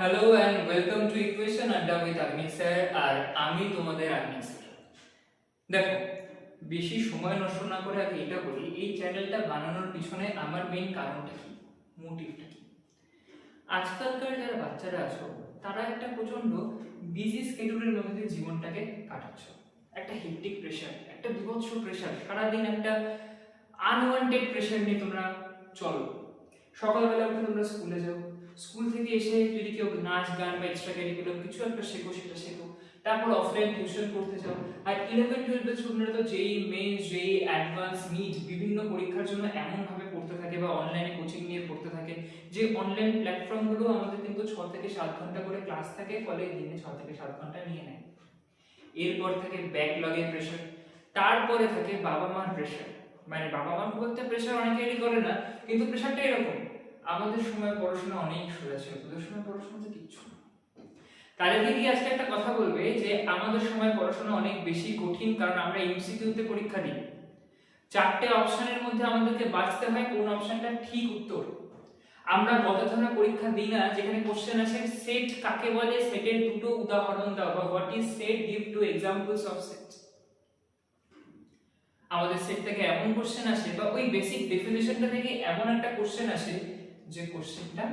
Hello and welcome to equation আড্ডা with আগ্নিক sir. আর আমি তোমাদের আগ্নিক স্যার। দেখো, বেশি সময় নষ্ট না করে আগে এটা বলি, এই চ্যানেলটা বানানোর পিছনে আমার মেইন কারণটা কি, মোটিভটা কি। আজকালকার যারা বাচ্চারা আছো তারা একটা প্রচন্ড বিজি স্কেডিউলের মধ্যে দিয়ে জীবনটাকে কাটাচ্ছ। একটা হেক্টিক প্রেশার, একটা বিভৎস প্রেশার, সারাদিন একটা আনওয়ান্টেড প্রেশার নিয়ে তোমরা চলো। সকালবেলা উঠে তোমরা স্কুলে যাও, স্কুল থেকে এসে যদি কেউ নাচ গান বা এক্সট্রা কারিকুলাম কিছু একটা শেখো সেটা শেখো, তারপর অফলাইন টিউশন করতে যাও। আর 11-12 স্টুডেন্টরা তো যেই মেইন যেই অ্যাডভান্স নিট বিভিন্ন পরীক্ষার জন্য এমনভাবে পড়তে থাকে বা অনলাইনে কোচিং নিয়ে পড়তে থাকে যে অনলাইন প্ল্যাটফর্মগুলো আমাদের কিন্তু 6 থেকে 7 ঘন্টা করে ক্লাস থাকে, ফলে দিনে 6 থেকে 7 ঘন্টা নিয়ে নেয়। এরপর থাকে ব্যাকলগের প্রেশার, তারপরে থাকে বাবা মার প্রেশার। মানে বাবা মার খুব একটা প্রেশার অনেকেরই করে না, কিন্তু প্রেশারটা এরকম, আমাদের সময় পড়াশোনা অনেক সোজা ছিল, তোদের সময় পড়াশোনা তো কিচ্ছু না। তাদেরকে কি আজকে একটা কথা বলবে যে আমাদের সময় পড়াশোনা অনেক বেশি কঠিন, কারণ আমরা এমসিকিউতে পরীক্ষা দিই, 4টে অপশনের মধ্যে আমাদেরকে বাছতে হয় কোন অপশনটা ঠিক উত্তর। আমরা গত ধরনের পরীক্ষা দিই না যেখানে কোশ্চেন আসে সেট কাকে বলে, সেটের দুটো উদাহরণ দাও, বা what is set, give two examples of set. আমাদের সেট থেকে এমন কোশ্চেন আসে বা ওই বেসিক ডেফিনিশনটা থেকে এমন একটা কোশ্চেন আসে যে কোশ্চেনটা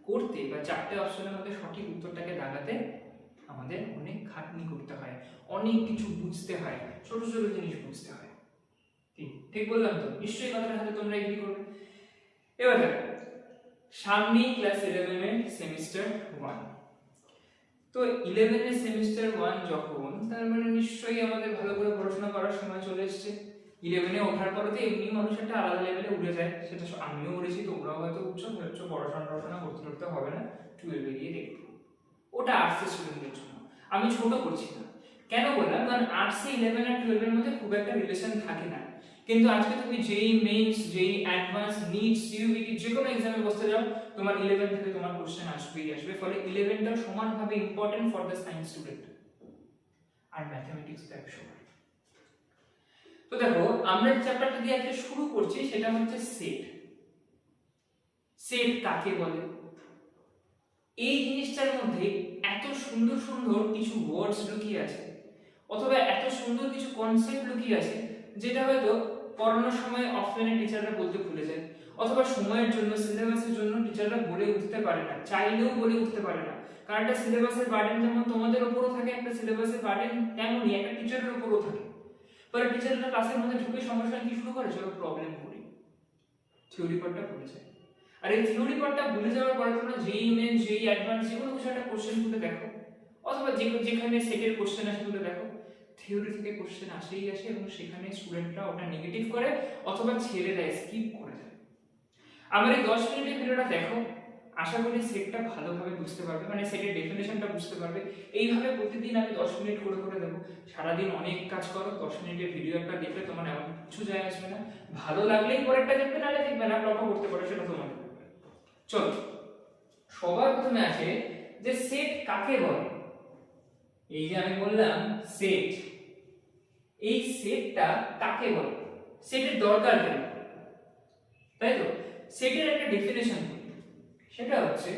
করতে বা 4টে অপশনের মধ্যে সঠিক উত্তরটাকে দাগাতে আমাদের অনেক খাটনি করতে হয়, অনেক কিছু বুঝতে হয়, ছোট ছোট জিনিস বুঝতে হয়। ঠিক ঠিক বললাম তো? নিশ্চয়ই কথাটা হাতে তোমরা এগ্রি করবে। এবার দেখো, সামনেই ক্লাস 11 এর সেমিস্টার 1। তো 11 এর সেমিস্টার 1 যখন, তার মানে নিশ্চয়ই আমাদের ভালো করে পড়াশোনা করার সময় চলে এসেছে। 11 এ ওঠার পরে তো এমনি মানুষ একটা আলাদা লেভেলে উঠে যায়, সেটা আমিও উঠেছি, তোমরাও হয়তো উঠছো, ভেবেছো পড়াশোনা করতে করতে হবে না, 12 এ গিয়ে দেখবো। ওটা আর্টস স্টুডেন্টদের জন্য, আমি ছোট করছি না। কেন বললাম, কারণ আর্টসে 11 আর 12 এর মধ্যে খুব একটা রিলেশন থাকে না, কিন্তু আজকে তুমি যেই মেইনস যেই অ্যাডভান্স নিট সিইউটি যে কোনো এক্সামে বসতে যাও, তোমার 11 থেকে তোমার কোশ্চেন আসবেই আসবে, ফলে 11টা সমানভাবে important for the science student. আর ম্যাথমেটিক্স তো 100। তো দেখো, আমরা যে চ্যাপ্টারটা দিয়ে আজকে শুরু করছি সেটা হচ্ছে সেট। সেট কাকে বলে, এই জিনিসটার মধ্যে এত সুন্দর সুন্দর কিছু ওয়ার্ডস লুকিয়ে আছে, অথবা এত সুন্দর কিছু কনসেপ্ট লুকিয়ে আছে যেটা হয়তো পড়ানোর সময় অফলাইনে টিচাররা বলতে ভুলে যায়, অথবা সময়ের জন্য সিলেবাসের জন্য টিচাররা বলে উঠতে পারে না, চাইলেও বলে উঠতে পারে না। কারণ একটা সিলেবাসের বার্ডেন যেমন তোমাদের উপরও থাকে, একটা সিলেবাসের বার্ডেন তেমনই একটা টিচারের উপরও থাকে। পরে টিচাররা ক্লাসের মধ্যে ঢুকে সঙ্গে সঙ্গে কি শুরু করে, চলো প্রবলেম করি, থিওরি পার্টটা ভুলে যায়। আর এই থিওরি পার্টটা ভুলে যাওয়ার পরে তোমরা যেই মেন যেই অ্যাডভান্স যে কোনো কিছু একটা কোশ্চেন তুলে দেখো, অথবা যেখানে সেটের কোশ্চেন আসে তুলে দেখো, থিওরি থেকে কোশ্চেন আসেই আসে, এবং সেখানে স্টুডেন্টরা ওটা নেগেটিভ করে অথবা ছেড়ে দেয়, স্কিপ করে দেয়। আমার এই 10 মিনিটের ভিডিওটা দেখো, আশা করি সেটটা ভালোভাবে বুঝতে পারবে, মানে সেটের ডেফিনেশনটা বুঝতে পারবে। এইভাবে প্রতিদিন আমি 10 মিনিট করে করে দেবো, সারাদিন অনেক কাজ করো, 10 মিনিটের ভিডিও একটা দেখলে তোমার এমন কিছু যায় আসবে না, ভালো লাগলেই পরেরটা দেখবে, নাহলে দেখবে না, লক্ষ্য করতে পারো, সেটা তোমার। চলো, সবার প্রথমে আসে যে সেট কাকে বলে। এই যে আমি বললাম সেট, এই সেটটা কাকে বলে, সেটের দরকার কেন, তাই তো? সেটের একটা ডেফিনেশন কি, সেটা হচ্ছে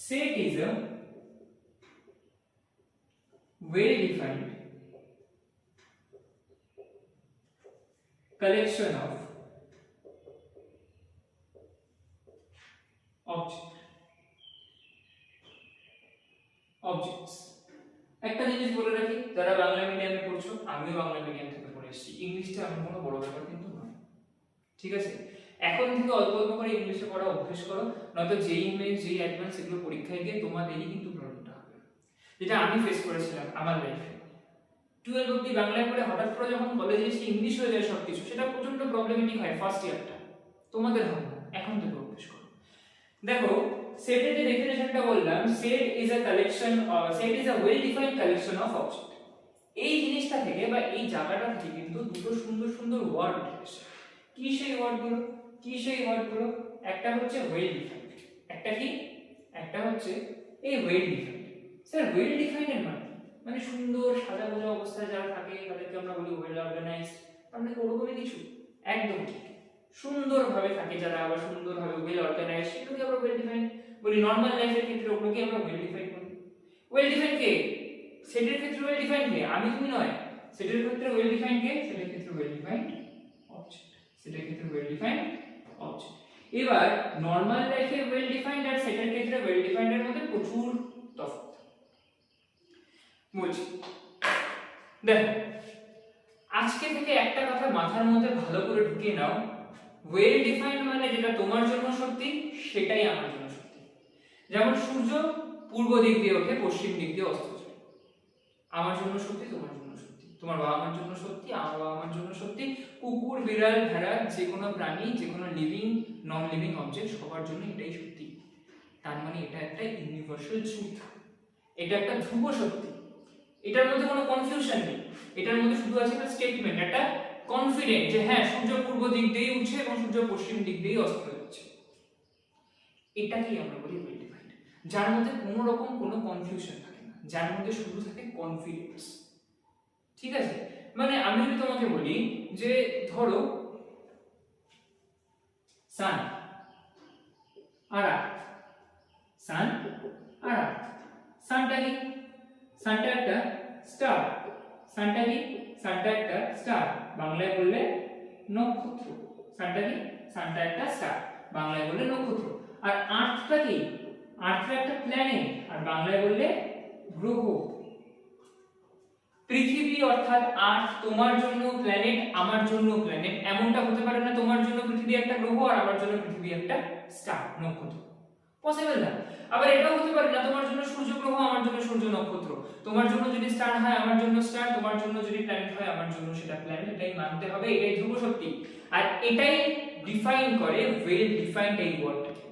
set is a well defined collection of objects। একটা জিনিস বলে রাখি, যারা বাংলা মিডিয়ামে পড়ছো, আমিও বাংলা মিডিয়াম থেকে পড়ে এসেছি, ইংলিশটা আমার কোনো বড় ব্যাপার কিন্তু নয়, ঠিক আছে? এখন থেকে অল্প অল্প করে ইংলিশে পড়া অভ্যেস করো, নয়তো যেই মেন যেই অ্যাডভান্স এগুলো পরীক্ষায় গিয়ে তোমাদেরই কিন্তু প্রবলেমটা হবে, যেটা আমি ফেস করেছিলাম আমার লাইফে। 12 অবধি বাংলায় পড়ে হঠাৎ করে যখন কলেজে এসে ইংলিশ হয়ে যায় সবকিছু, সেটা প্রচন্ড প্রবলেমেটিক হয় ফার্স্ট ইয়ারটা, তোমাদের হবে না, এখন থেকে অভ্যেস করো। দেখো, সেটের যে ডেফিনেশনটা বললাম, set is a collection, set is a well defined collection of object. এই জিনিসটা থেকে বা এই জায়গাটা থেকে কিন্তু দুটো সুন্দর সুন্দর ওয়ার্ড উঠে আসে। কি সেই ওয়ার্ডগুলো, কি সেই ওয়ার্ডগুলো? একটা হচ্ছে ওয়েল ডিফাইন্ড, একটা কি, একটা হচ্ছে এই well defined. Sir well defined এর মানে সুন্দর সাজা গোজা অবস্থায় যারা থাকে তাদেরকে আমরা বলি ওয়েল অর্গানাইজড, মানে ওরকমই কিছু? একদম ঠিক, সুন্দরভাবে থাকে যারা, আবার সুন্দরভাবে ওয়েল অর্গানাইজড, সেগুলোকে আমরা ওয়েল ডিফাইন্ড। বলি নর্মাল লাইফের ক্ষেত্রে ওগুলোকে আমরা ওয়েল ডিফাইন্ড বলি। ওয়েল ডিফাইন্ড কে? সেটের ক্ষেত্রে ওয়েল ডিফাইন্ড কে? আমি তুমি নয়। সেটের ক্ষেত্রে ওয়েল ডিফাইন্ড কে? সেটের ক্ষেত্রে ওয়েল ডিফাইন্ড অবজেক্ট। সেটের ক্ষেত্রে ওয়েল ডিফাইন্ড অবজেক্ট। এবার নর্মাল লাইফে ওয়েল ডিফাইন্ড আর সেটের ক্ষেত্রে ওয়েল ডিফাইন্ড এর মধ্যে প্রচুর তফাৎ। বলছি দেখো, আজকে থেকে একটা কথা মাথার মধ্যে ভালো করে ঢুকিয়ে নাও, ওয়েল ডিফাইন্ড মানে যেটা তোমার জন্য সত্যি সেটাই আমার জন্য সত্যি। যেমন সূর্য পূর্ব দিক দিয়ে ওঠে, পশ্চিম দিক দিয়ে অস্ত যায়, আমার জন্য সত্যি, তোমার জন্য সত্যি, তোমার বাবা মার জন্য সত্যি, আমার বাবা মার জন্য সত্যি, কুকুর বিড়াল ভেড়া যে কোনো প্রাণী, যে কোনো লিভিং নন লিভিং অবজেক্ট সবার জন্য এটাই সত্যি। তার মানে এটা একটা ইউনিভার্সাল ট্রুথ, এটা একটা ধ্রুব সত্যি, এটার মধ্যে কোনো কনফিউশন নেই। এটার মধ্যে শুধু আছে একটা স্টেটমেন্ট, একটা কনফিডেন্ট যে হ্যাঁ সূর্য পূর্ব দিক দিয়েই উঠছে এবং সূর্য পশ্চিম দিক দিয়েই অস্ত যাচ্ছে। এটাকেই আমরা বলি ওয়েল ডিফাইন্ড, যার মধ্যে কোনো রকম কোনো কনফিউশন থাকে না, যার মধ্যে শুধু থাকে কনফিডেন্স। ঠিক আছে, মানে আমি যদি তোমাকে বলি যে ধরো সান আর আর্থ, সান আর আর্থ, সানটা কি? সানটা একটা স্টার, সানটা কি? সানটা একটা স্টার, বাংলায় বললে নক্ষত্র। সানটা কি? সানটা একটা স্টার, বাংলায় বললে নক্ষত্র। আর আর্থটা কি? আর্থটা একটা প্ল্যানেট, আর বাংলায় বললে গ্রহ। পৃথিবী অর্থাৎ আর্থ তোমার জন্য প্ল্যানেট, আমার জন্য প্ল্যানেট। এমনটা হতে পারে না তোমার জন্য পৃথিবী একটা গ্রহ আর আমার জন্য পৃথিবী একটা স্টার, নক্ষত্র, পসিবল না। আবার এটাও হতে পারে না তোমার জন্য সূর্য গ্রহ, আমার জন্য সূর্য নক্ষত্র। তোমার জন্য যদি স্টার হয় আমার জন্য স্টার, তোমার জন্য যদি প্ল্যানেট হয় আমার জন্য সেটা প্ল্যানেট। এটাই মানতে হবে, এটাই ধ্রুব সত্যি। আর এটাই ডিফাইন করে ওয়েল ডিফাইন্ড এই ওয়ার্ডটাকে,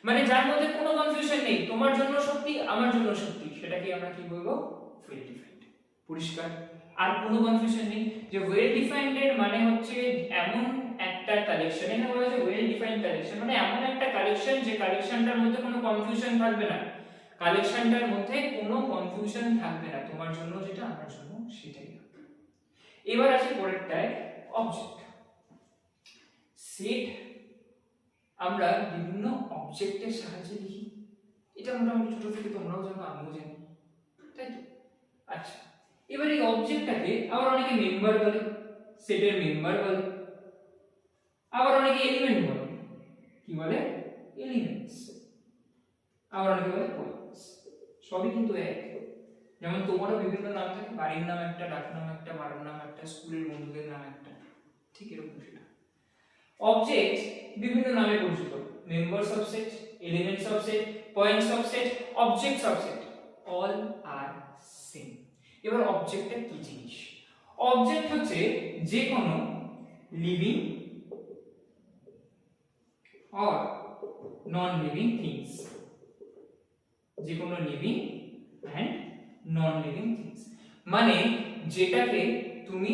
মানে যার মধ্যে কোনো কনফিউশন নেই, তোমার জন্য সত্যি, আমার জন্য সত্যি, সেটাকে আমরা কি বলবো? Well defined. পরিষ্কার? আর কোনো কনফিউশন নেই যে ওয়েল ডিফাইন্ড এর মানে হচ্ছে এমন একটা কালেকশন, এখানে বলা হয়েছে ওয়েল ডিফাইন্ড কালেকশন, মানে এমন একটা কালেকশন যে কালেকশনটার মধ্যে কোনো কনফিউশন থাকবে না, কালেকশনটার মধ্যে কোনো কনফিউশন থাকবে না, তোমার জন্য যেটা আমার জন্য সেটাই। এবার আসি পরেরটায়, অবজেক্ট। সেট আমরা বিভিন্ন অবজেক্টের সাহায্যে লিখি, এটা মোটামুটি ছোট থেকে তোমরাও জানো, আমিও জানি, তাই তো? আচ্ছা, এবার এই অবজেক্টটাকে আবার অনেকে মেম্বার বলে, সেটের মেম্বার বলে, আবার অনেকে এলিমেন্ট বলে। কি বলে? এলিমেন্টস। আবার অনেকে বলে পয়েন্টস। সবই কিন্তু এক। যেমন তোমারও বিভিন্ন নাম থাকে, বাড়ির নাম একটা, ডাক নাম একটা, বাড়ির নাম একটা, স্কুলের বন্ধুদের নাম একটা, ঠিক এরকম সেটা। অবজেক্ট বিভিন্ন নামে পরিচিত, members of set, elements of set, points of set, objects of set, all are same. এবার অবজেক্টটা কি জিনিস? অবজেক্ট হচ্ছে যে কোনো living or non living things, যে কোনো living and non living things, মানে যেটাকে তুমি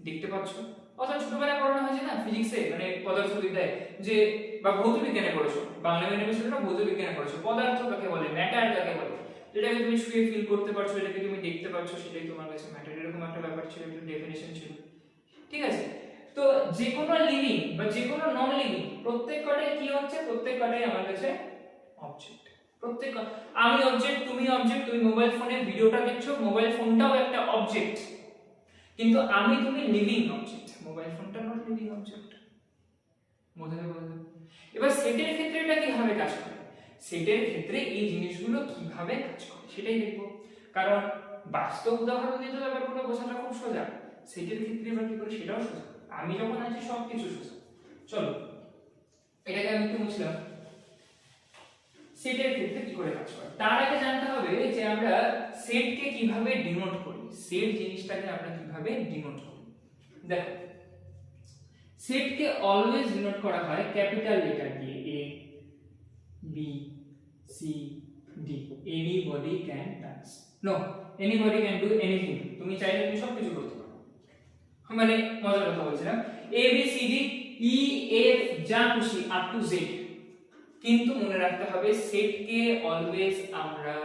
দেখতে পাচ্ছ, অর্থাৎ ছোটবেলায় পড়ানো হয়েছে না ফিজিক্সে, মানে পদার্থবিদ্যায়, যে বা ভৌত বিজ্ঞানে পড়েছো, বাংলা মিডিয়ামে ছিল না, ভৌত বিজ্ঞানে পড়েছো, পদার্থ কাকে বলে, ম্যাটার কাকে বলে, যেটাকে তুমি শুয়ে ফিল করতে পারছো, যেটাকে তুমি দেখতে পাচ্ছ, সেটাই তোমার কাছে ম্যাটার, এরকম একটা ব্যাপার ছিল, একটা ডেফিনিশন ছিল। ঠিক আছে, তো যে কোনো লিভিং বা যে কোনো নন লিভিং প্রত্যেক কটাই কি হচ্ছে? প্রত্যেক কটাই আমার কাছে অবজেক্ট। প্রত্যেক, আমি অবজেক্ট, তুমি অবজেক্ট, তুমি মোবাইল ফোনে ভিডিওটা দেখছো, মোবাইল ফোনটাও একটা অবজেক্ট, কিন্তু আমি তুমি লিভিং অবজেক্ট, মোবাইল ফোনটা নট লিভিং অবজেক্ট। বোঝাতে পারলে? এবার সেটের ক্ষেত্রে এটা কিভাবে কাজ করে, সেটের ক্ষেত্রে এই জিনিসগুলো কিভাবে কাজ করে সেটাই দেখবো, কারণ বাস্তব উদাহরণ দিয়ে তো ব্যাপারগুলো বোঝাটা খুব সোজা, সেটের ক্ষেত্রে এবার কি করে সেটাও সোজা, আমি যখন আছি সবকিছু সোজা। চলো এটাকে আমি একটু মুছলাম, সেটের ক্ষেত্রে কি করে কাজ করে তার আগে জানতে হবে যে আমরা সেটকে কিভাবে ডিনোট করি, সেট জিনিসটাকে আমরা কিভাবে ডিনোট করি। দেখো, সেটকে অলওয়েজ ডিনোট করা হয় ক্যাপিটাল লেটার দিয়ে, A B C D, anybody can touch, no anybody can do anything, তুমি চাইলে তুমি সবকিছু করতে পারো, মানে মজার কথা বলছিলাম, A B C D E F যা খুশি আপ টু জেড। কিন্তু মনে রাখতে হবে সেটকে অলওয়েজ আমরা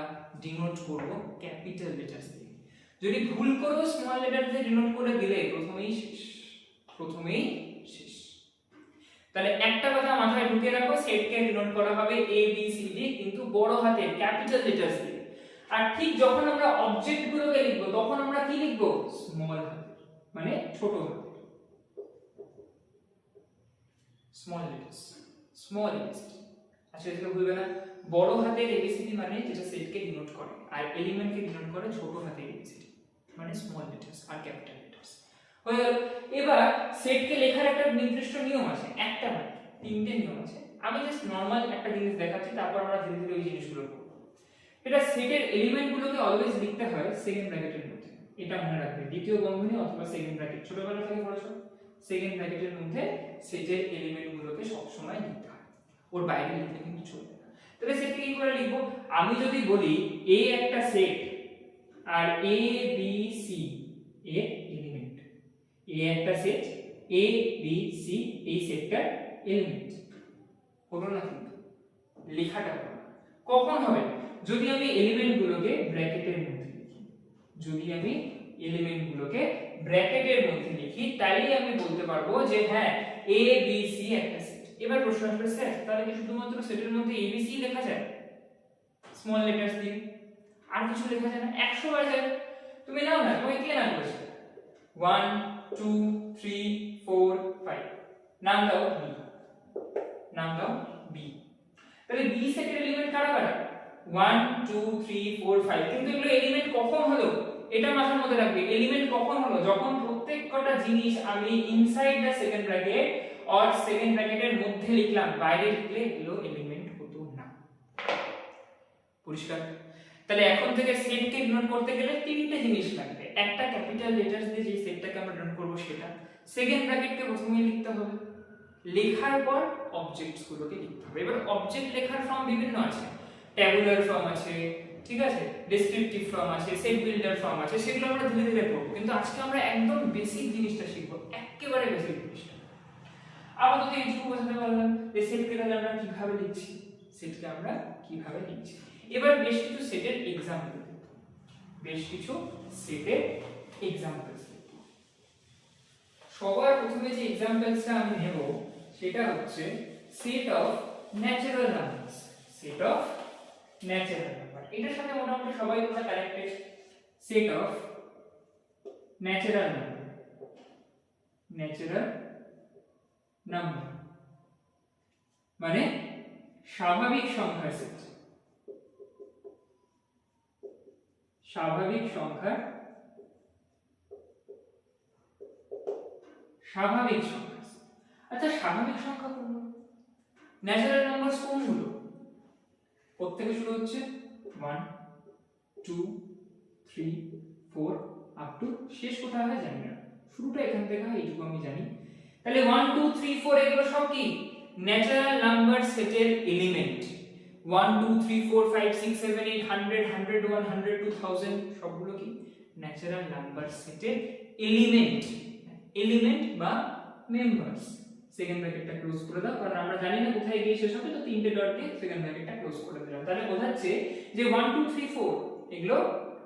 ডিনোট করব ক্যাপিটাল লেটার দিয়ে, যদি ভুল করো স্মল লেটার দিয়ে ডিনোট করে দিলে প্রথমেই শেষ, প্রথমেই শেষ। তাহলে একটা কথা মাথায় ঢুকিয়ে রাখো, সেটকে ডিনোট করা হবে এ বি সি ডি কিন্তু বড় হাতের ক্যাপিটাল লেটার্স দিয়ে। আর ঠিক যখন আমরা অবজেক্ট গুলোকে লিখবো তখন আমরা কি লিখবো, স্মল হাতের, মানে ছোট হাতের, স্মল লেটার্স, স্মল লেটার্স। আচ্ছা এটা ভুলবে না, বড় হাতের এবিসিডি মানে যেটা সেটকে ডিনোট করে, আর এলিমেন্টকে ডিনোট করে ছোট হাতের এবিসিডি মানে স্মল লেটার্স আর ক্যাপিটাল লেটার্স। হয়ে গেল। এবার সেটকে লেখার একটা নির্দিষ্ট নিয়ম আছে, একটা না তিনটে নিয়ম আছে। আমি জাস্ট নরমাল একটা জিনিস দেখাচ্ছি, তারপর আমরা ধীরে ধীরে ওই জিনিসগুলো করব। এটা সেটের এলিমেন্টগুলোকে অলওয়েজ লিখতে হয় সেকেন্ড ব্র্যাকেটের মধ্যে, এটা মনে রাখবে, দ্বিতীয় বন্ধনী অথবা সেকেন্ড ব্র্যাকেট, ছোটবেলা থেকে পড়েছো, সেকেন্ড ব্র্যাকেটের মধ্যে সেটের এলিমেন্টগুলোকে সব সময় লিখতে হয়, ওর বাইরে লিখলে কিন্তু চলবে না। তাহলে সেটকে কি করে লিখবো, আমি যদি বলি এ একটা সেট আর এ বি সি এর এলিমেন্ট, এ একটা সেট, এ বি সি এই সেটটার এলিমেন্ট, হলো না কিন্তু লেখাটা হলো। কখন হবে, যদি আমি এলিমেন্টগুলোকে ব্র্যাকেটের মধ্যে লিখি, যদি আমি এলিমেন্টগুলোকে ব্র্যাকেটের মধ্যে লিখি তাহলেই আমি বলতে পারবো যে হ্যাঁ এ বি সি একটা সেট। এবার প্রশ্ন আসবে স্যার তাহলে কি শুধুমাত্র সেটের মধ্যে এ বি সি লেখা যায় স্মল লেটার্স দিয়ে, আর কিছু লেখা যায় না? 100 বার যায়। তুমি নাও না, তোমাকে কে নাম করেছে, 1 2 3 4 5, নাম দাও বি, নাম দাও বি। তাহলে বি সেটের এলিমেন্ট কারা কারা, 1 2 3 4 5। কিন্তু এগুলো এলিমেন্ট কখন হলো, এটা মাথার মধ্যে রাখবে, এলিমেন্ট কখন হলো, যখন প্রত্যেক কটা জিনিস আমি inside the second bracket or second ব্র্যাকেটের মধ্যে লিখলাম, বাইরে লিখলে এগুলো এলিমেন্ট হতো না। পরিষ্কার? তাহলে এখন থেকে সেটকে ডিনোট করতে গেলে তিনটে জিনিস লাগবে, একটা ক্যাপিটাল লেটার্স দিয়ে যে সেটটাকে আমরা ডিনোট করব সেটা, সেকেন্ড ব্র্যাকেটকে প্রথমে লিখতে হবে, লেখার পর অবজেক্টস গুলোকে লিখতে হবে। এবার অবজেক্ট লেখার ফর্ম বিভিন্ন আছে, ট্যাবুলার ফর্ম আছে, ঠিক আছে, ডেসক্রিপটিভ ফর্ম আছে, সেট বিল্ডার ফর্ম আছে, সেগুলো আমরা ধীরে ধীরে পড়ব, কিন্তু আজকে আমরা একদম বেসিক জিনিসটা শিখব, একেবারে বেসিক জিনিসটা। আপাতত এইটুকু বোঝাতে পারলাম যে সেটকে তাহলে আমরা কিভাবে লিখছি, সেটকে আমরা কিভাবে লিখছি। এবার বেশ কিছু সেটের এক্সাম্পল দেখব, বেশ কিছু সেটের এক্সাম্পল। সবার প্রথমে যে এক্সাম্পলসটা আমি নেব সেটা হচ্ছে set of natural numbers, set of natural number. এটার সাথে মোটামুটি সবাই তোমরা connected, set of natural number, natural number মানে স্বাভাবিক সংখ্যার সেট, স্বাভাবিক সংখ্যার, স্বাভাবিক সংখ্যা। আচ্ছা স্বাভাবিক সংখ্যা কোনগুলো, ন্যাচারাল নাম্বারস কোনগুলো, প্রত্যেকে শুরু হচ্ছে 1 2 3 4 আপ টু শেষ কোথায় হয় জানি না, শুরুটা এখান থেকে হয় এইটুকু আমি জানি। তাহলে 1 2 3 4 এগুলো সব কি ন্যাচারাল নাম্বার সেটের এলিমেন্ট। 1 2 3 4 5 6 7 8 100 101 100 2000 সবগুলো কি ন্যাচারাল নাম্বার সেটের এলিমেন্ট, এলিমেন্ট বা মেম্বারস। সেকেন্ড ব্র্যাকেটটা ক্লোজ করে দাও, কারণ আমরা জানি না কোথায় গিয়ে শেষ হবে, তো তিনটে ডট দিয়ে সেকেন্ড ব্র্যাকেটটা ক্লোজ করে দিলাম। তাহলে বোঝাচ্ছে যে 1 2 3 4 এগুলো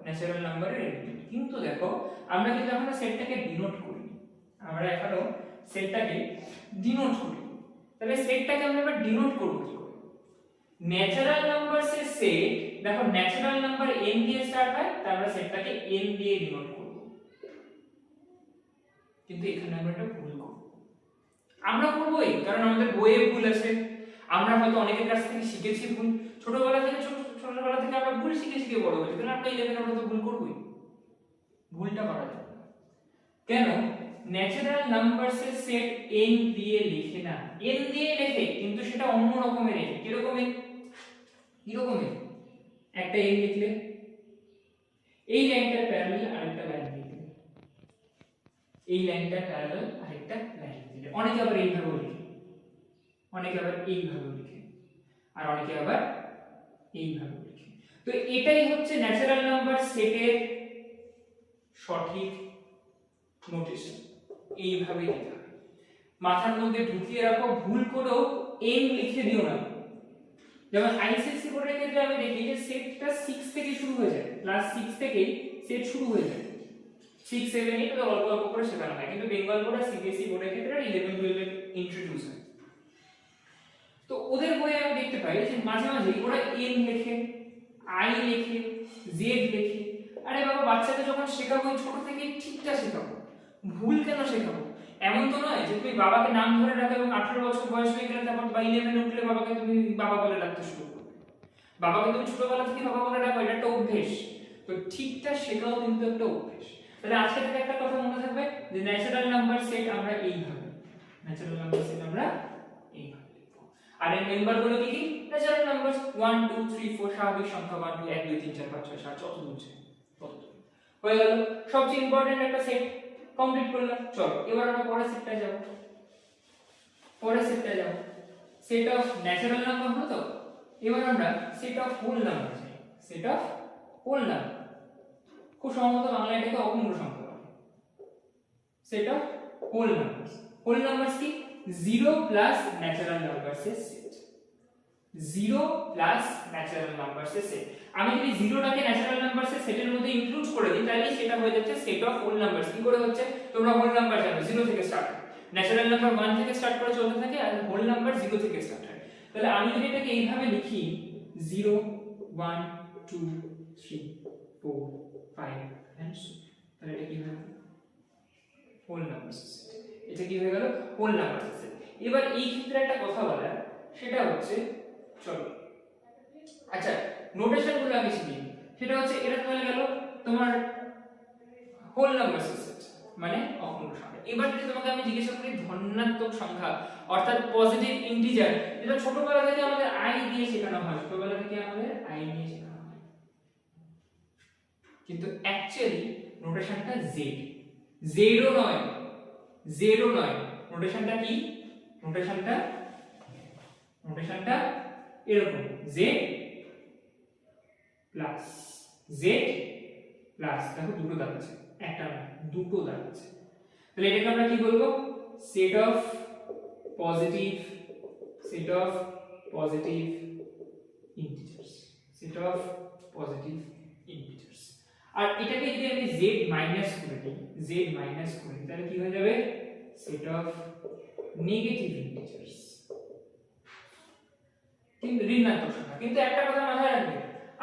ন্যাচারাল নাম্বারের এলিমেন্ট। কিন্তু দেখো আমরা কিন্তু এখনো সেটটাকে ডিনোট করিনি, আমরা এখনো সেটটাকে ডিনোট করি। তাহলে সেটটাকে আমরা এবার ডিনোট করব কি করে, ন্যাচারাল নাম্বারস এর সেট, দেখো ন্যাচারাল নাম্বার n দিয়ে স্টার্ট হয়, তাই আমরা সেটটাকে n দিয়ে ডিনোট করব। কিন্তু এখানে আমরা একটা ভুল করব, আমরা করবই কারণ আমাদের বইয়ে ভুল আছে, আমরা হয়তো অনেকের কাছ থেকে শিখেছি ভুল, ছোটবেলা থেকে আমরা ভুল শিখে শিখে বড় হয়েছি, তাহলে আমরা 11 আমরা তো ভুল করবই, ভুলটা করা যাবে না। কেন, ন্যাচারাল নাম্বারস এর সেট n দিয়ে লিখে না, n দিয়ে লেখে কিন্তু সেটা অন্য রকমের n। কি রকমের, কি রকমের, একটা n লিখলে এই লাইনটার প্যারালাল আরেকটা লাইন লিখলে, এই লাইনটার প্যারালাল আরেকটা লাইন লিখলে, অনেকে আবার এইভাবে লিখে, অনেকে আবার এইভাবে লিখে, আর অনেকে আবার এইভাবে লিখে। তো এটাই হচ্ছে ন্যাচারাল নাম্বার সেটের সঠিক নোটেশন, এইভাবে লেখা। মাথার মধ্যে ঢুকিয়ে রাখো, ভুল করেও n লিখে দিও না। যেমন আইসিএসসি বোর্ডের ক্ষেত্রে আমি দেখি যে সেটটা 6 থেকে শুরু হয়ে যায়, ক্লাস 6 থেকেই সেট শুরু হয়ে যায়, 6 7 8 তো অল্প অল্প করে শেখানো হয়, কিন্তু বেঙ্গল বোর্ড আর সিবিএসই বোর্ডের ক্ষেত্রে 11 12 এ ইন্ট্রোডিউস হয়। তো ওদের বইয়ে আমি দেখতে পাই যে মাঝে মাঝে ওরা n লেখে, i লেখে, z লেখে। আরে বাবা, বাচ্চাকে যখন শেখাবো ছোট থেকে ঠিকটা শেখাবো, ভুল কেন শেখাবো? এমন তো নয় যে তুমি বাবাকে নাম ধরে রাখো এবং 18 বছর বয়স হয়ে গেলে তারপর বা 11 উঠলে বাবাকে তুমি বাবা বলে ডাকতে শুরু করবে। বাবাকে তুমি ছোটবেলা থেকে বাবা বলে ডাকো, এটা একটা অভ্যেস। তো ঠিকটা শেখাও কিন্তু একটা অভ্যেস। তাহলে আজকে থেকে একটা কথা মনে থাকবে যে ন্যাচারাল নাম্বার সেট আমরা এইভাবে, ন্যাচারাল নাম্বার সেট আমরা এইভাবে লিখব। আর এর মেম্বার গুলো কি কি? ন্যাচারাল নাম্বার 1 2 3 4, স্বাভাবিক সংখ্যা 1 2 1 2 3 4 5 6 7 যত দূর যায় ততদূর হয়ে গেল। সবচেয়ে ইম্পর্টেন্ট একটা সেট কমপ্লিট করলাম। চলো এবার আমরা পরের সেটটায় যাব। সেট অফ ন্যাচারাল নাম্বার হলো তো, এবার আমরা সেট অফ হোল নাম্বার চাই। সেট অফ হোল নাম্বার, খুব সম্ভবত বাংলায় এটাকে অপূর্ণ সংখ্যা বলে। Set of whole numbers. Whole numbers কি? 0 প্লাস ন্যাচারাল নাম্বারস এর সেট। 0 প্লাস ন্যাচারাল নাম্বারস এর সেট। আমি যদি 0 টাকে ন্যাচারাল নাম্বারস এর সেটের মধ্যে ইনক্লুড করে দিই তাহলে সেটা হয়ে যাচ্ছে সেট অফ হোল নাম্বারস। কি করে হচ্ছে? তোমরা হোল নাম্বার জানো 0 থেকে স্টার্ট হয়, ন্যাচারাল নাম্বার 1 থেকে স্টার্ট করে চলতে থাকে, আর হোল নাম্বার 0 থেকে স্টার্ট হয়। তাহলে আমি যদি এটাকে এইভাবে লিখি 0 1 2 3 4 5 and so, তাহলে এটা কি হবে? হোল নাম্বারস এর সেট। এটা কি হয়ে গেল? হোল নাম্বারস এর সেট। এবার এই ক্ষেত্রে একটা কথা বলা, সেটা হচ্ছে, চলো আচ্ছা নোটেশন গুলো আগে শিখি। সেটা হচ্ছে এটা হয়ে গেল তোমার হোল নাম্বারস এর সেট, মানে অপূর্ণ সংখ্যা। এবার যদি তোমাকে আমি জিজ্ঞাসা করি ধনাত্মক সংখ্যা অর্থাৎ পজিটিভ ইন্টিজার, যেটা ছোটবেলা থেকে আমাদের i দিয়ে শেখানো হয়, ছোটবেলা থেকে আমাদের i দিয়ে শেখানো হয়, কিন্তু অ্যাকচুয়ালি নোটেশনটা z, zero নয়, zero নয়। নোটেশনটা কি? নোটেশনটা এরকম z প্লাস দেখো দুটো দাগ আছে, একটা না দুটো দাগ আছে। তাহলে এটাকে আমরা কি বলবো? Set of positive integers. আর এটাকে যদি আমি z মাইনাস করে দিই, তাহলে কি হয়ে যাবে? সেট অফ নেগেটিভ ইন্টিজার্স, কিন্তু ঋণাত্মক সংখ্যা। কিন্তু একটা কথা মাথায় রাখবে,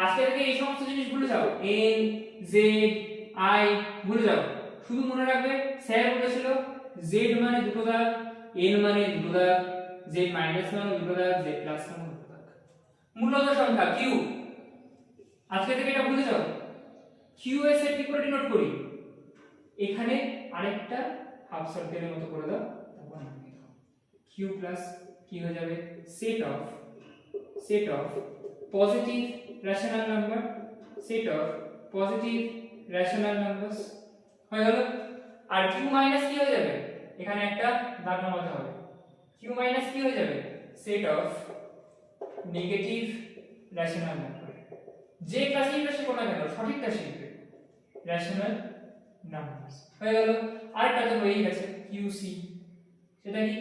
আজকে থেকে এই সমস্ত জিনিস ভুলে যাও, n z i ভুলে যাও। শুধু মনে রাখবে স্যার বলেছিল z মানে দুটো দাগ, n মানে দুটো দাগ, z মাইনাস মানে দুটো দাগ, z প্লাস মানে দুটো দাগ। মূলত সংখ্যা q, আজকে থেকে এটা ভুলে যাও। q এর সেট কি করে ডিনোট করি? এখানে আরেকটা হাফ সার্কেলের মতো করে দাও, তারপর নামিয়ে দাও। q প্লাস কি হয়ে যাবে? Set of positive rational number, হয়ে গেল। আর q মাইনাস কি হয়ে যাবে? এখানে একটা দাগ নামাতে হবে। q মাইনাস কি হয়ে যাবে? Set of negative rational number. যে ক্লাসিকটা শেখো না কেন সঠিকটা শিখবে, রেশনাল নাম্বারস হয়ে গেল। আরেকটা তো হয়েই গেছে qc, সেটা কি?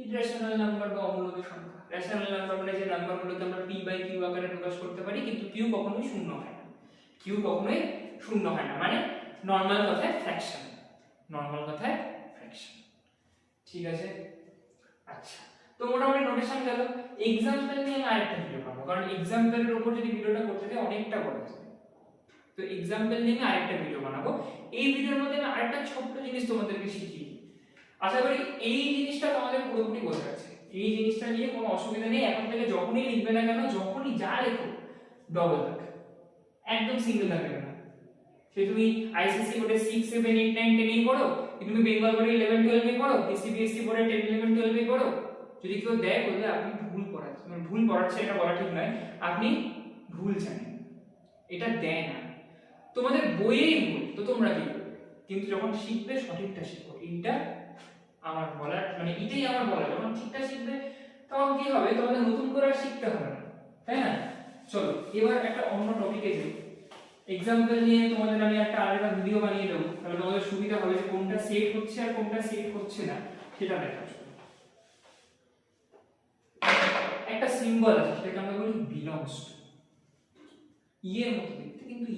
ইররেশনাল নাম্বার বা অমূলক সংখ্যা। রেশনাল নাম্বার মানে যে নাম্বারগুলোকে আমরা p বাই q আকারে প্রকাশ করতে পারি, কিন্তু q কখনোই শূন্য হয় না। মানে নরমাল কথায় ফ্র্যাকশন। ঠিক আছে? আচ্ছা, তো মোটামুটি নোটেশন গেল। এক্সাম্পল নিয়ে আমি আরেকটা ভিডিও বানাবো, কারণ এক্সাম্পলের উপর যদি ভিডিওটা করতে যাই অনেকটা বড় হয়ে যাবে। তো এক্সাম্পল নিয়ে আমি আরেকটা ভিডিও বানাবো। এই ভিডিওর মধ্যে আমি আরেকটা ছোট্ট জিনিস তোমাদেরকে শিখিয়ে, আশা করি এই জিনিসটা তোমাদের পুরোপুরি বোঝা গেছে। এই জিনিসটা নিয়ে কোনো অসুবিধা নেই। এখন থেকে যখনই লিখবে না কেন, যখনই যা লেখো ডবল দাগ, একদম সিঙ্গেল দাগ দেবে না। সে তুমি আইসিসি বোর্ডে 6 7 8 9 10 এই পড়ো, কি তুমি বেঙ্গল বোর্ডে 11 12 এ পড়ো, কি সিবিএসসি বোর্ডে 10 11 12 এ পড়ো, যদি কেউ দেয় বললে আপনি ভুল পড়াচ্ছেন, মানে ভুল পড়াচ্ছে এটা বলা ঠিক নয়, আপনি ভুল জানেন, এটা দেয় না, তোমাদের বইয়েই ভুল, তো তোমরা কি করবে? কিন্তু যখন শিখবে সঠিকটা শিখো, এইটা আমার বলার, মানে এটাই আমার বলা, যখন ঠিকটা শিখবে তখন কি হবে, তোমাদের নতুন করে আর শিখতে হবে না, তাই না? চলো এবার একটা অন্য টপিকে যাই। এক্সাম্পল নিয়ে তোমাদের আমি একটা আলাদা ভিডিও বানিয়ে দেবো, তাহলে তোমাদের সুবিধা হবে যে কোনটা সেট হচ্ছে আর কোনটা সেট হচ্ছে না সেটা দেখার জন্য। একটা সিম্বল আছে, সেটাকে আমরা বলি বিলংস টু। ই এর মতো দেখতে কিন্তু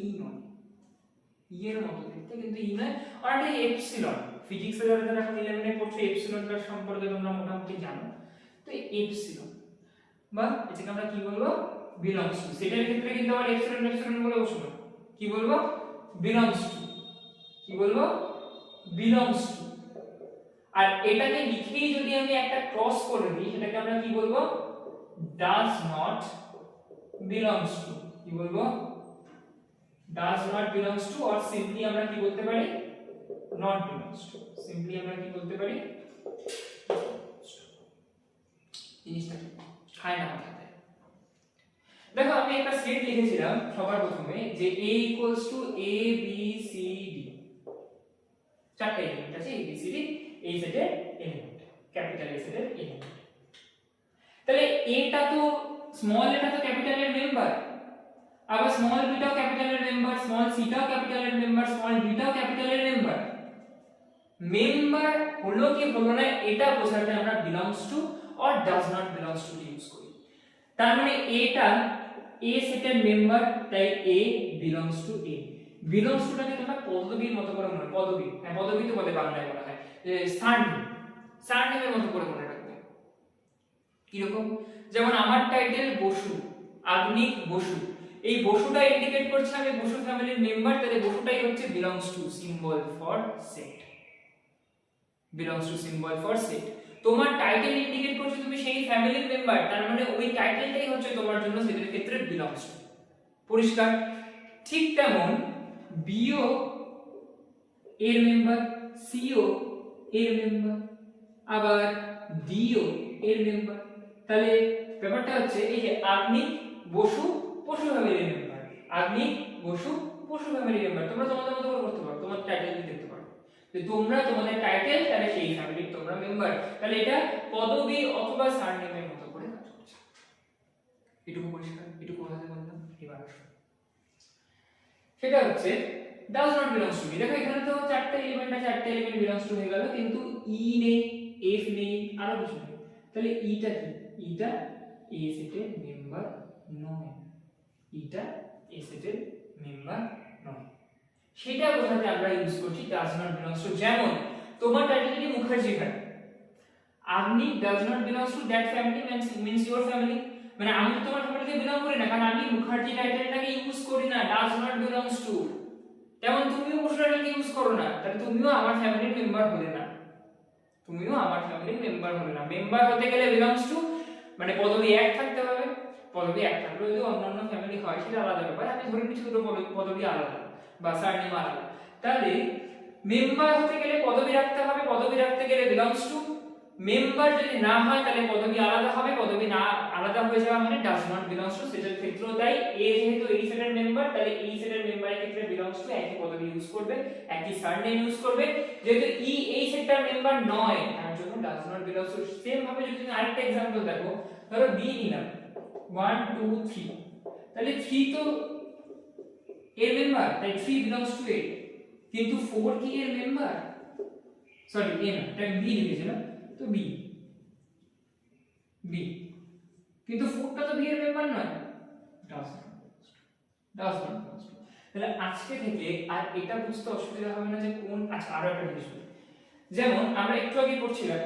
ই নয়, আর এটা এপসিলন। ফিজিক্সে যারা এখন 11 এ পড়ছো এপসিলনটার সম্পর্কে তোমরা মোটামুটি জানো। তো এপসিলন বা এটাকে আমরা কি বলবো belongs to। সেটার ক্ষেত্রে কিন্তু আবার এপসিলন এপসিলন বলে বসবো না, কি বলবো belongs to, কি বলবো belongs to। আর এটাকে লিখেই যদি আমি একটা ক্রস করে দিই সেটাকে আমরা কি বলবো does not belongs to, কি বলবো does not belongs to, or simply আমরা কি বলতে পারি not belongs to, simply আমরা কি বলতে পারি জিনিসটা খায় না মাথাতে। দেখো আমি একটা সেট লিখেছিলাম সবার প্রথমে যে a a b c d, চারটা এলিমেন্ট আছে a b c d এই সেটের এলিমেন্ট, ক্যাপিটাল A সেটের এলিমেন্ট। তাহলে এটা তো স্মল এটা তো ক্যাপিটালের মেম্বার, আবার স্মল বিটাও ক্যাপিটালের মেম্বার, স্মল সিটাও ক্যাপিটালের মেম্বার, স্মল বিটাও ক্যাপিটালের মেম্বার। মেম্বার হলো কি হলো না এটা বোঝাতে আমরা belongs to or does not belongs to use করি। তার মানে এটা A সেটের মেম্বার, তাই A belongs to A। belongs to টাকে তোমরা পদবীর মতো করে মনে, পদবী, হ্যাঁ পদবী তো বলে বাংলায় বলা হয় যে সারনেম, সারনেমের মতো করে মনে রাখবে। কি রকম, যেমন আমার টাইটেল বসু, আগ্নিক বসু, এই বসুটা ইন্ডিকেট করছে আমি বসু ফ্যামিলির মেম্বার, তাহলে বসুটাই হচ্ছে belongs to symbol for set, belongs to symbol for set. তোমার টাইটেল ইন্ডিকেট করছে তুমি সেই ফ্যামিলির মেম্বার, তার মানে ওই টাইটেলটাই হচ্ছে তোমার জন্য সেটের ক্ষেত্রে belongs to। পরিষ্কার? ঠিক তেমন বিও এর মেম্বার, সিও এর মেম্বার, আবার ডিও এর মেম্বার। তাহলে ব্যাপারটা হচ্ছে এই যে আগ্নিক বসু পশু ফ্যামিলির মেম্বার, আগ্নিক বসু পশু ফ্যামিলির মেম্বার। তোমরা তোমাদের মতো করে করতে পারো, তোমার টাইটেল দিতে পারো যে তোমরা তোমাদের টাইটেল তাহলে সেই ফ্যামিলির তোমরা মেম্বার, তাহলে এটা পদবী অথবা সারনেমের মতো করে কাজ করছে। এটুকু পরিষ্কার, এটুকু বোঝাতে পারলাম। এবার সেটা হচ্ছে does not belongs to me। দেখো এখানে তো চারটে এলিমেন্ট আছে, চারটে এলিমেন্ট belongs to হয়ে গেল, কিন্তু ই নেই, এফ নেই, আরো কিছু নেই। তাহলে ইটা কি, ইটা এ সেটের মেম্বার নয়, ইটা এ সেটের মেম্বার নয়, সেটা বোঝাতে আমরা ইউজ করছি does not belongs to। যেমন তোমার টাইটেল যদি মুখার্জি হয়, আপনি does not belongs to that family means your family, মানে আমি তো তোমার ফ্যামিলিতে বিলং করি না, কারণ আমি মুখার্জি টাইটেলটাকে ইউজ করি না, does not belongs to। তেমন তুমিও বসু টাইটেলকে ইউজ করো না, তাহলে তুমিও আমার ফ্যামিলির মেম্বার হলে না, তুমিও আমার ফ্যামিলির মেম্বার হলে না। মেম্বার হতে গেলে belongs to মানে পদবী এক থাকতে হবে, পদবী এক থাকলে যদি অন্যান্য ফ্যামিলি হয় সেটা আলাদা ব্যাপার, আমি ধরে নিচ্ছি দুটো পদবী আলাদা বা সারনেম আলাদা। তাহলে মেম্বার হতে গেলে পদবী রাখতে হবে, পদবী রাখতে গেলে belongs to। মেম্বার যদি না হয় তাহলে পদবী আলাদা হবে, পদবী না আলাদা হয়ে যাওয়া মানে does not belongs to। সেটার ক্ষেত্রেও তাই, এ যেহেতু এই সেটের মেম্বার, তাহলে এই সেটের মেম্বারের ক্ষেত্রে belongs to একই পদবী ইউজ করবে, একই সারনেম ইউজ করবে। যেহেতু ই এই সেটটার মেম্বার নয় তার জন্য does not belongs to। Same ভাবে যদি তুমি আরেকটা एग्जांपल দেখো, ধরো বি নিলাম 1 2 3, তাহলে 3 তো এর মেম্বার, তাই 3 belongs to এ, কিন্তু 4 কি এর মেম্বার, সরি এ না, এটা বি লিখেছিলাম, তো বি বি, কিন্তু 4টা তো বি এর মেম্বার নয়, does not belongs to। তাহলে আজকে থেকে আর এটা বুঝতে অসুবিধা হবে না যে কোন, আচ্ছা আরো একটা জিনিস বলি, যেমন আমরা একটু আগে পড়ছিলাম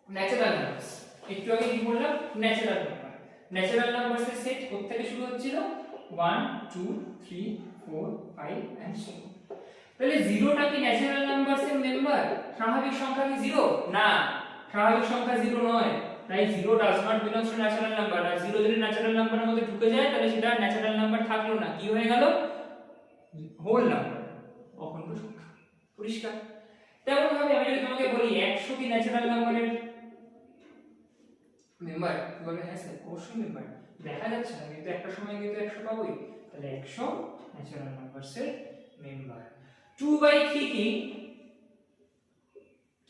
ন্যাচারাল নাম্বারস, একটু আগে কি বললাম ন্যাচারাল নাম্বার, ন্যাচারাল নাম্বারসের সেট কোথা থেকে শুরু হচ্ছিল 1 2 3 4 5 এন্ড সো। তাহলে 0টা কি ন্যাচারাল নাম্বারসের মেম্বার? স্বাভাবিক সংখ্যা কি 0? না, স্বাভাবিক সংখ্যা 0 নয়, তাই 0 does not belong to natural number. আর 0 যদি ন্যাচারাল নাম্বারের মধ্যে ঢুকে যায় তাহলে সেটা ন্যাচারাল নাম্বার থাকলো না, কি হয়ে গেল হোল নাম্বার, অখণ্ড সংখ্যা। পরিষ্কার? তেমন ভাবে আমি যদি তোমাকে বলি 100 কি ন্যাচারাল নাম্বারের মেম্বার, বলবে হ্যাঁ স্যার অবশ্যই মেম্বার, দেখা যাচ্ছে না কিন্তু একটা সময় কিন্তু 100 পাবোই, তাহলে 100 ন্যাচারাল নাম্বারসের মেম্বার। 2/3 কি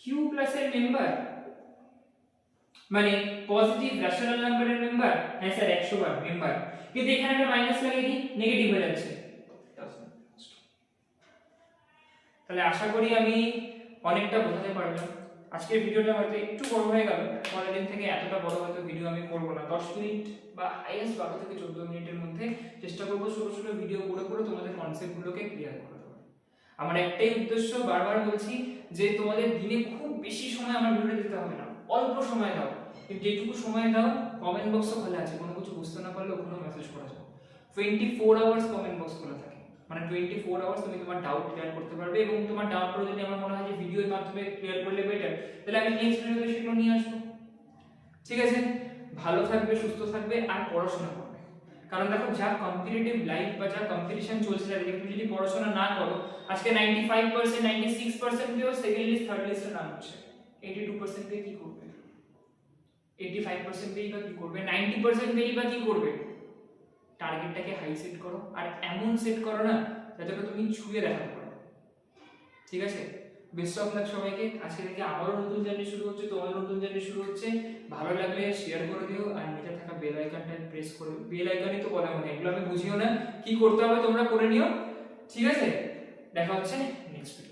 কিউ প্লাস এর মেম্বার, মানে পজিটিভ রেশনাল নাম্বারের মেম্বার, হ্যাঁ স্যার 100 বার মেম্বার, কিন্তু এখানে একটা মাইনাস লাগিয়ে দিই, নেগেটিভ হয়ে যাচ্ছে। তাহলে আশা করি আমি অনেকটা বোঝাতে পারলাম। আজকের ভিডিওটা হয়তো একটু বড় হয়ে গেল, পরের দিন থেকে এতটা বড় হয়তো ভিডিও আমি করব না, 10 মিনিট বা হাইয়েস্ট 12 থেকে 14 মিনিটের মধ্যে চেষ্টা করব ছোট ছোট ভিডিও করে করে তোমাদের কনসেপ্টগুলোকে ক্লিয়ার করে দেওয়ার। আমার একটাই উদ্দেশ্য, বারবার বলছি যে তোমাদের দিনে খুব বেশি সময় আমার ভিডিও দিতে হবে না, অল্প সময় দাও, কিন্তু যেটুকু সময় দাও কমেন্ট বক্সও খোলা আছে, কোনো কিছু বুঝতে না পারলে ওখানেও মেসেজ করা যায়। 24 আওয়ার্স কমেন্ট বক্স খোলা থাকে, মানে 24 আওয়ার্স তুমি তোমার ডাউট ক্লিয়ার করতে পারবে, এবং তোমার ডাউটগুলো যদি আমার মনে হয় যে ভিডিওর মাধ্যমে ক্লিয়ার করলে বেটার, তাহলে আমি নেক্সট ভিডিওতে সেগুলো নিয়ে আসবো। ঠিক আছে, ভালো থাকবে, সুস্থ থাকবে, আর পড়াশোনা করবে। কারণ দেখো, যা কম্পিটিটিভ লাইফ বা যা কম্পিটিশন চলছে, যাদের তুমি যদি পড়াশোনা না করো, আজকে 95% 96% কেও সেকেন্ড লিস্ট থার্ড লিস্টে নাম হচ্ছে, 82% পেয়ে কি করবে, 85% পেয়ে বা কি করবে, 90% পেয়ে বা কি করবে? টার্গেটটাকে হাই সেট করো, আর এমন সেট করো না যাতে তুমি ছুঁয়ে দেখাতে পারো। ঠিক আছে, বেস্ট অফ লাক সবাইকে। আজকে থেকে আমারও নতুন জার্নি শুরু হচ্ছে, তোমার নতুন জার্নি শুরু হচ্ছে। ভালো লাগলে শেয়ার করে দিও, আর নিচে থাকা বেল আইকনটা প্রেস করে, বেল আইকনই তো বলা হয়, এগুলো আমি বুঝিও না, কি করতে হবে তোমরা করে নিও। ঠিক আছে, দেখা হচ্ছে নেক্সট ভিডিও।